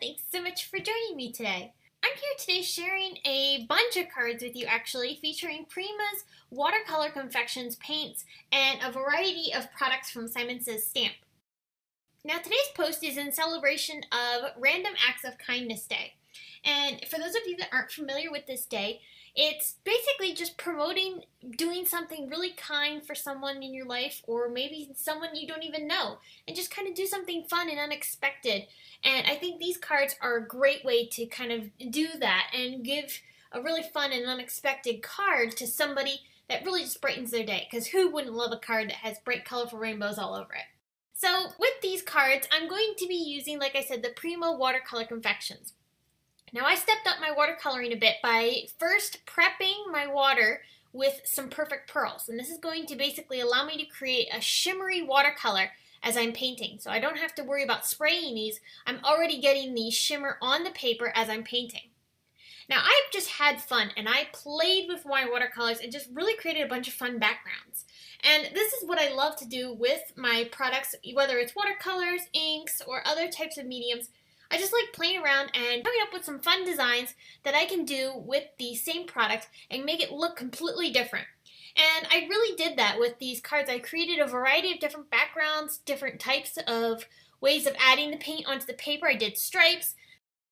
Thanks so much for joining me today. I'm here today sharing a bunch of cards with you actually, featuring Prima's Watercolor Confections paints and a variety of products from Simon Says Stamp. Now today's post is in celebration of Random Acts of Kindness Day. And for those of you that aren't familiar with this day, it's basically just promoting doing something really kind for someone in your life, or maybe someone you don't even know, and just kind of do something fun and unexpected. And I think these cards are a great way to kind of do that and give a really fun and unexpected card to somebody that really just brightens their day, because who wouldn't love a card that has bright colorful rainbows all over it? So with these cards, I'm going to be using, like I said, the Prima Watercolor Confections. Now I stepped up my watercoloring a bit by first prepping my water with some perfect pearls. And this is going to basically allow me to create a shimmery watercolor as I'm painting. So I don't have to worry about spraying these. I'm already getting the shimmer on the paper as I'm painting. Now I've just had fun and I played with my watercolors and just really created a bunch of fun backgrounds. And this is what I love to do with my products, whether it's watercolors, inks, or other types of mediums. I just like playing around and coming up with some fun designs that I can do with the same product and make it look completely different. And I really did that with these cards. I created a variety of different backgrounds, different types of ways of adding the paint onto the paper. I did stripes.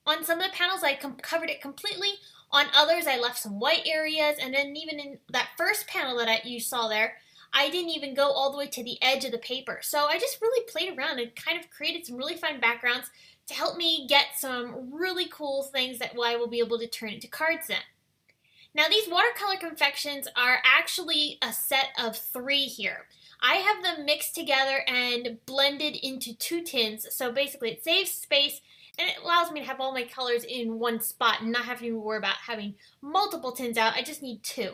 On some of the panels I covered it completely. On others I left some white areas, and then even in that first panel that you saw there, I didn't even go all the way to the edge of the paper. So I just really played around and kind of created some really fun backgrounds to help me get some really cool things that I will be able to turn into cards then. Now these watercolor confections are actually a set of 3 here. I have them mixed together and blended into 2 tins, so basically it saves space and it allows me to have all my colors in one spot and not having to worry about having multiple tins out. I just need 2.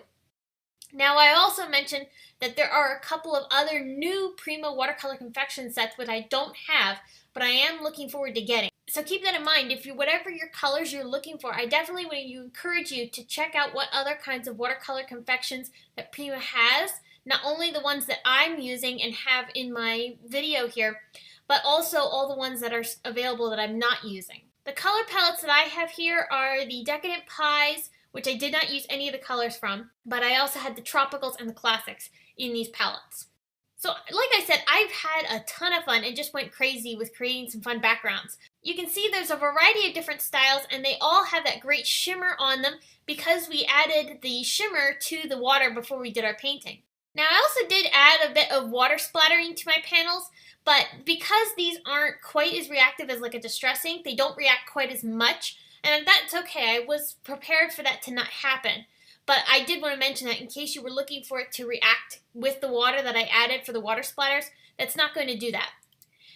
Now I also mentioned that there are a couple of other new Prima watercolor confection sets which I don't have, but I am looking forward to getting. So keep that in mind. If you whatever your colors you're looking for, I definitely would encourage you to check out what other kinds of watercolor confections that Prima has. Not only the ones that I'm using and have in my video here, but also all the ones that are available that I'm not using. The color palettes that I have here are the Decadent Pies, which I did not use any of the colors from, but I also had the Tropicals and the Classics in these palettes. So like I said, I've had a ton of fun and just went crazy with creating some fun backgrounds. You can see there's a variety of different styles and they all have that great shimmer on them because we added the shimmer to the water before we did our painting. Now I also did add a bit of water splattering to my panels, but because these aren't quite as reactive as like a distress ink, they don't react quite as much, and that's okay. I was prepared for that to not happen. But I did want to mention that in case you were looking for it to react with the water that I added for the water splatters, that's not going to do that.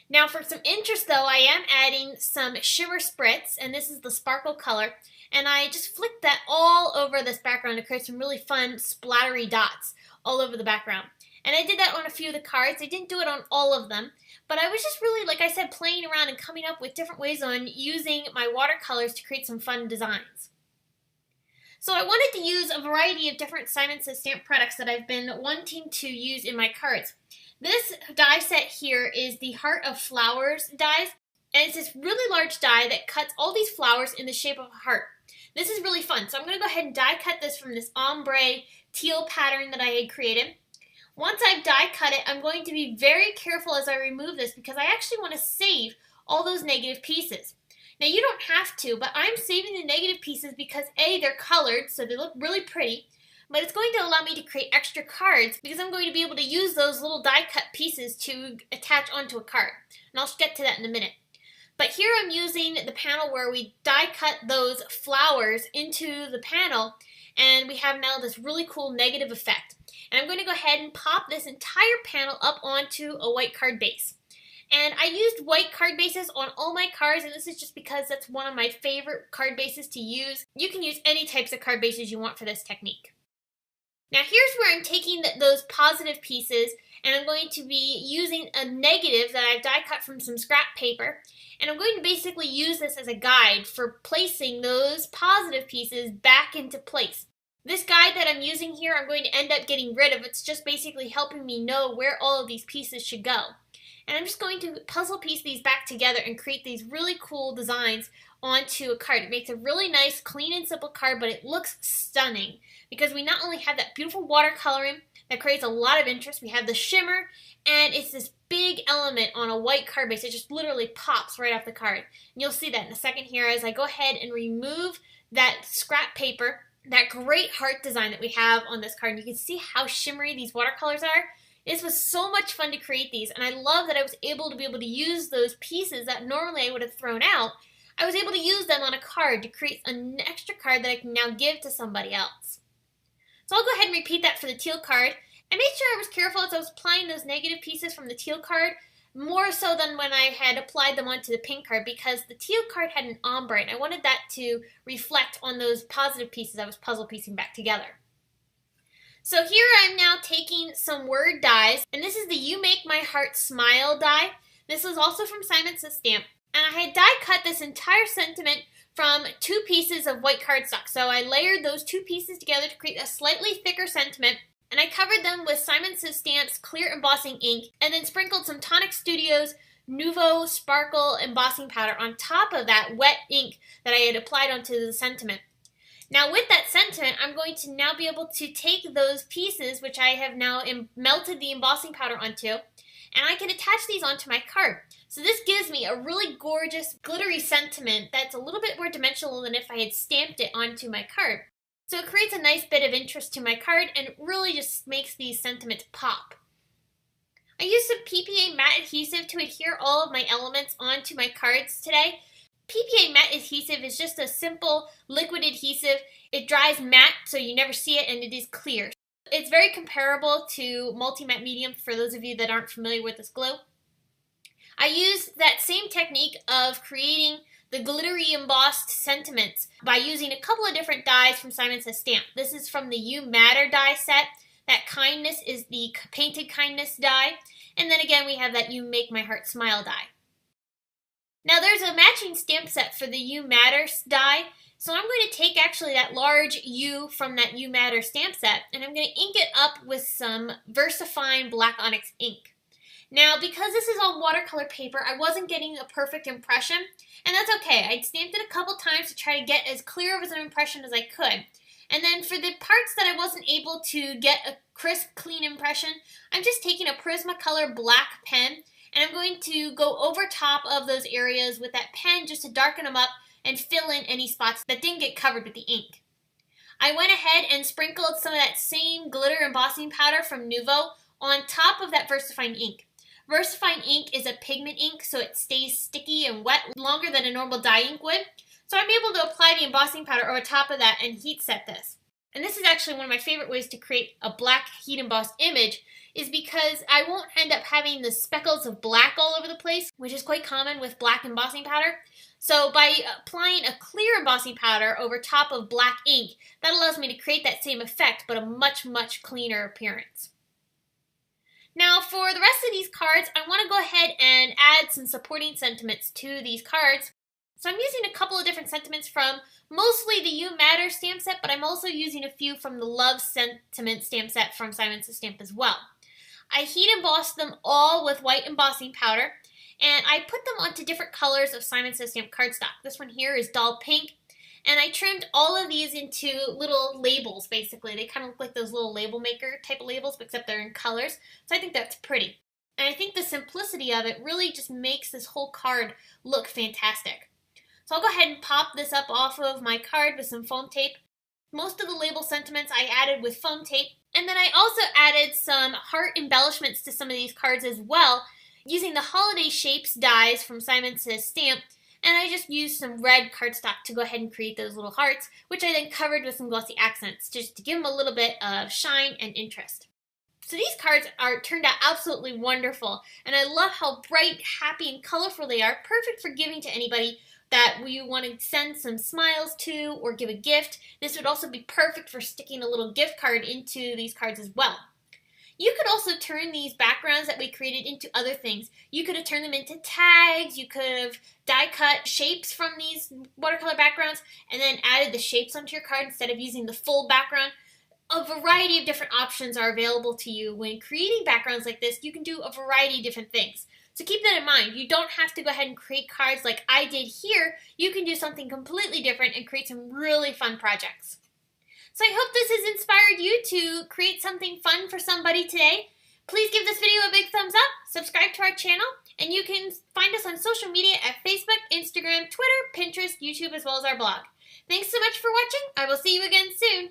Now for some interest though, I am adding some shimmer spritz, and this is the sparkle color, and I just flicked that all over this background to create some really fun splattery dots all over the background. And I did that on a few of the cards. I didn't do it on all of them, but I was just really, like I said, playing around and coming up with different ways on using my watercolors to create some fun designs. So I wanted to use a variety of different Simon Says Stamp products that I've been wanting to use in my cards. This die set here is the Heart of Flowers dies, and it's this really large die that cuts all these flowers in the shape of a heart. This is really fun, so I'm going to go ahead and die cut this from this ombre teal pattern that I had created. Once I've die cut it, I'm going to be very careful as I remove this because I actually want to save all those negative pieces. Now you don't have to, but I'm saving the negative pieces because A, they're colored, so they look really pretty, but it's going to allow me to create extra cards because I'm going to be able to use those little die cut pieces to attach onto a card. And I'll get to that in a minute. But here I'm using the panel where we die cut those flowers into the panel, and we have now this really cool negative effect. And I'm going to go ahead and pop this entire panel up onto a white card base. And I used white card bases on all my cards, and this is just because that's one of my favorite card bases to use. You can use any types of card bases you want for this technique. Now here's where I'm taking those positive pieces, and I'm going to be using a negative that I've die cut from some scrap paper, and I'm going to basically use this as a guide for placing those positive pieces back into place. This guide that I'm using here, I'm going to end up getting rid of. It's just basically helping me know where all of these pieces should go. And I'm just going to puzzle piece these back together and create these really cool designs onto a card. It makes a really nice, clean and simple card, but it looks stunning because we not only have that beautiful watercoloring that creates a lot of interest, we have the shimmer, and it's this big element on a white card base. It just literally pops right off the card. And you'll see that in a second here as I go ahead and remove that scrap paper, that great heart design that we have on this card. And you can see how shimmery these watercolors are. This was so much fun to create these, and I love that I was able to use those pieces that normally I would have thrown out. I was able to use them on a card to create an extra card that I can now give to somebody else. So I'll go ahead and repeat that for the teal card. I made sure I was careful as I was applying those negative pieces from the teal card, more so than when I had applied them onto the pink card, because the teal card had an ombre, and I wanted that to reflect on those positive pieces I was puzzle piecing back together. So here I'm now taking some word dies, and this is the You Make My Heart Smile die. This was also from Simon Says Stamp, and I had die cut this entire sentiment from 2 pieces of white cardstock. So I layered those 2 pieces together to create a slightly thicker sentiment, and I covered them with Simon Says Stamp's clear embossing ink, and then sprinkled some Tonic Studios Nouveau Sparkle embossing powder on top of that wet ink that I had applied onto the sentiment. Now with that sentiment, I'm going to now be able to take those pieces, which I have now melted the embossing powder onto, and I can attach these onto my card. So this gives me a really gorgeous glittery sentiment that's a little bit more dimensional than if I had stamped it onto my card. So it creates a nice bit of interest to my card and really just makes these sentiments pop. I used some PPA matte adhesive to adhere all of my elements onto my cards today. PPA matte adhesive is just a simple liquid adhesive. It dries matte so you never see it, and it is clear. It's very comparable to multi-matte medium for those of you that aren't familiar with this glue. I used that same technique of creating the glittery embossed sentiments by using a couple of different dies from Simon Says Stamp. This is from the You Matter die set. That Kindness is the Painted Kindness die. And then again we have that You Make My Heart Smile die. Now there's a matching stamp set for the You Matter die, so I'm going to take actually that large U from that You Matter stamp set, and I'm going to ink it up with some VersaFine Black Onyx ink. Now because this is on watercolor paper, I wasn't getting a perfect impression, and that's okay. I stamped it a couple times to try to get as clear of an impression as I could. And then for the parts that I wasn't able to get a crisp, clean impression, I'm just taking a Prismacolor black pen, and I'm going to go over top of those areas with that pen just to darken them up and fill in any spots that didn't get covered with the ink. I went ahead and sprinkled some of that same glitter embossing powder from Nouveau on top of that VersaFine ink. VersaFine ink is a pigment ink, so it stays sticky and wet longer than a normal dye ink would. So I'm able to apply the embossing powder over top of that and heat set this. And this is actually one of my favorite ways to create a black heat embossed image, is because I won't end up having the speckles of black all over the place, which is quite common with black embossing powder. So by applying a clear embossing powder over top of black ink, that allows me to create that same effect, but a much, much cleaner appearance. Now for the rest of these cards, I want to go ahead and add some supporting sentiments to these cards. So I'm using a couple of different sentiments from mostly the You Matter stamp set, but I'm also using a few from the Love Sentiment stamp set from Simon Says Stamp as well. I heat embossed them all with white embossing powder, and I put them onto different colors of Simon Says Stamp cardstock. This one here is dull pink, and I trimmed all of these into little labels, basically. They kind of look like those little label maker type of labels, except they're in colors, so I think that's pretty. And I think the simplicity of it really just makes this whole card look fantastic. So I'll go ahead and pop this up off of my card with some foam tape. Most of the label sentiments I added with foam tape, and then I also added some heart embellishments to some of these cards as well, using the Holiday Shapes dies from Simon Says Stamp, and I just used some red cardstock to go ahead and create those little hearts, which I then covered with some glossy accents just to give them a little bit of shine and interest. So these cards turned out absolutely wonderful, and I love how bright, happy, and colorful they are, perfect for giving to anybody that you want to send some smiles to or give a gift. This would also be perfect for sticking a little gift card into these cards as well. You could also turn these backgrounds that we created into other things. You could have turned them into tags, you could have die cut shapes from these watercolor backgrounds and then added the shapes onto your card instead of using the full background. A variety of different options are available to you when creating backgrounds like this. You can do a variety of different things. So keep that in mind. You don't have to go ahead and create cards like I did here. You can do something completely different and create some really fun projects. So I hope this has inspired you to create something fun for somebody today. Please give this video a big thumbs up, subscribe to our channel, and you can find us on social media at Facebook, Instagram, Twitter, Pinterest, YouTube, as well as our blog. Thanks so much for watching. I will see you again soon.